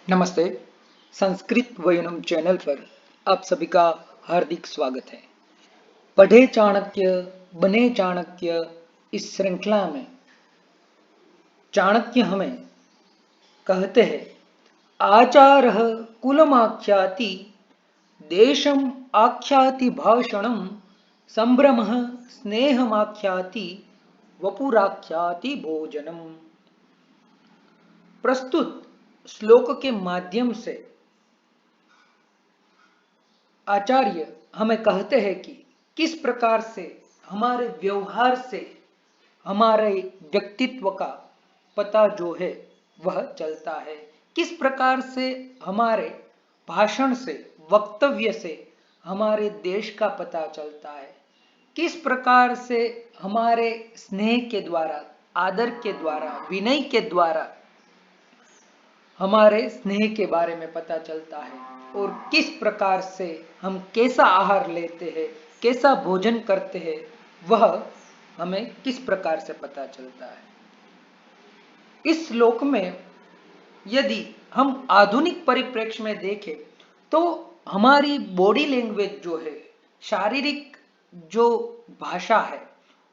नमस्ते। संस्कृत वयनम चैनल पर आप सभी का हार्दिक स्वागत है। पढ़े चाणक्य बने चाणक्य इस श्रृंखला में चाणक्य हमें कहते हैं आचारः कुलमाख्याति देशम आख्याति भाषणम संभ्रमः स्नेहमाख्याति वपुराख्याति भोजनम। प्रस्तुत श्लोक के माध्यम से आचार्य हमें कहते हैं कि किस प्रकार से हमारे व्यवहार से हमारे व्यक्तित्व का पता जो है वह चलता है, किस प्रकार से हमारे भाषण से वक्तव्य से हमारे देश का पता चलता है, किस प्रकार से हमारे स्नेह के द्वारा, आदर के द्वारा, विनय के द्वारा हमारे स्नेह के बारे में पता चलता है और किस प्रकार से हम कैसा आहार लेते हैं, कैसा भोजन करते हैं, वह हमें किस प्रकार से पता चलता है। इस श्लोक में यदि हम आधुनिक परिप्रेक्ष्य में देखें तो हमारी बॉडी लैंग्वेज जो है, शारीरिक जो भाषा है,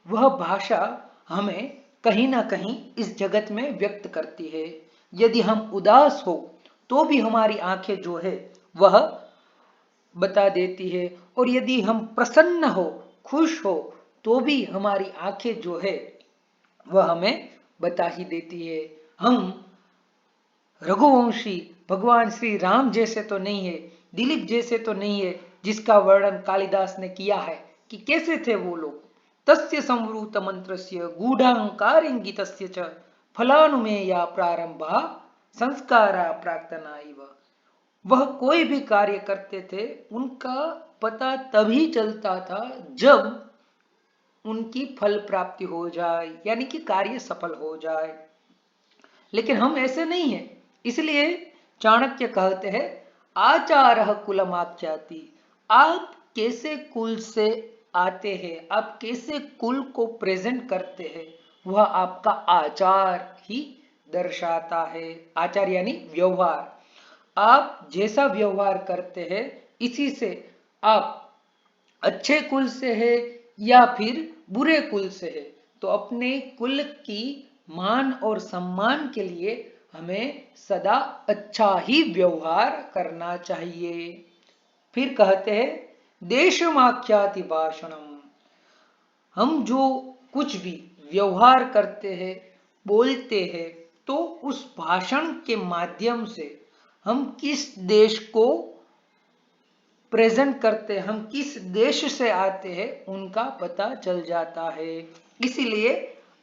वह भाषा हमें कहीं ना कहीं इस जगत में व्यक्त करती है। यदि हम उदास हो तो भी हमारी आंखें जो है वह बता देती है, और यदि हम प्रसन्न हो, खुश हो, तो भी हमारी आंखें जो है वह हमें बता ही देती है। हम रघुवंशी भगवान श्री राम जैसे तो नहीं है, दिलीप जैसे तो नहीं है, जिसका वर्णन कालिदास ने किया है कि कैसे थे वो लोग। तस्य संवृत मंत्रस्य गूढ़ांकार इंगितस्य च फलानुमेया प्रारंभा संस्कारा प्राक्तना इव। वह कोई भी कार्य करते थे उनका पता तभी चलता था जब उनकी फल प्राप्ति हो जाए, यानी कि कार्य सफल हो जाए। लेकिन हम ऐसे नहीं है, इसलिए चाणक्य कहते हैं आचारः कुलमाख्याति। आप कैसे कुल से आते हैं, आप कैसे कुल को प्रेजेंट करते हैं, वह आपका आचार ही दर्शाता है। आचार यानी व्यवहार। आप जैसा व्यवहार करते हैं इसी से आप अच्छे कुल से है या फिर बुरे कुल से है, तो अपने कुल की मान और सम्मान के लिए हमें सदा अच्छा ही व्यवहार करना चाहिए। फिर कहते हैं देशमाख्याति भाषणम। हम जो कुछ भी व्यवहार करते हैं, बोलते हैं, तो उस भाषण के माध्यम से हम किस देश को प्रेजेंट करते हैं, हम किस देश से आते हैं, उनका पता चल जाता है। इसीलिए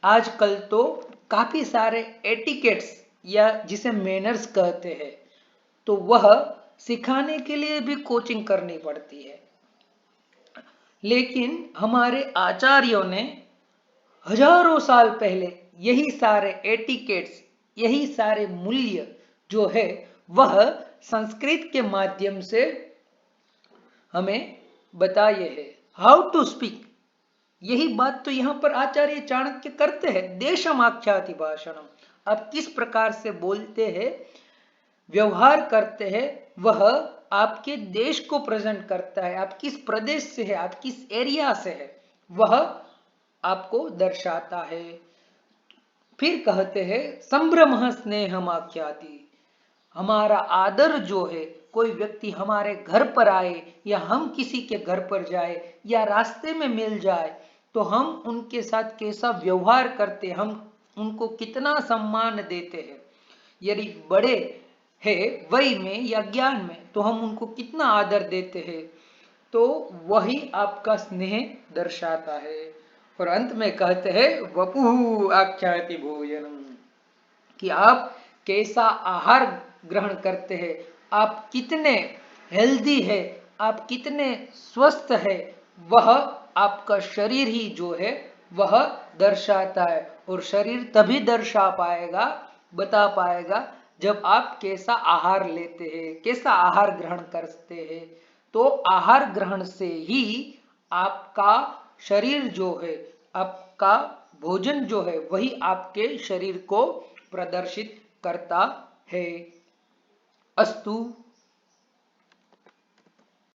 आजकल तो काफी सारे एटिकेट्स या जिसे मैनर्स कहते हैं, तो वह सिखाने के लिए भी कोचिंग करनी पड़ती है। लेकिन हमारे आचार्यों ने हजारों साल पहले यही सारे एटिकेट्स, यही सारे मूल्य जो है वह संस्कृत के माध्यम से हमें बताइए है। हाउ टू स्पीक, यही बात तो यहां पर आचार्य चाणक्य करते हैं। देशमाख्याति भाषणम, आप किस प्रकार से बोलते हैं, व्यवहार करते हैं, वह आपके देश को प्रेजेंट करता है। आप किस प्रदेश से है, आप किस एरिया से है, वह आपको दर्शाता है। फिर कहते हैं संभ्रम स्नेहमाख्याति। हमारा आदर जो है, कोई व्यक्ति हमारे घर पर आए या हम किसी के घर पर जाए या रास्ते में मिल जाए, तो हम उनके साथ कैसा व्यवहार करते, हम उनको कितना सम्मान देते हैं। यदि बड़े है वय में या ज्ञान में, तो हम उनको कितना आदर देते हैं, तो वही आपका स्नेह दर्शाता है। और अंत में कहते हैं वपु आख्याति भोजनम, कि आप कैसा आहार ग्रहण करते हैं, आप कितने हेल्दी है, आप कितने स्वस्थ है, वह आपका शरीर ही जो है वह दर्शाता है। और शरीर तभी दर्शा पाएगा, बता पाएगा, जब आप कैसा आहार लेते हैं, कैसा आहार ग्रहण करते हैं। तो आहार ग्रहण से ही आपका शरीर जो है, आपका भोजन जो है, वही आपके शरीर को प्रदर्शित करता है। अस्तु।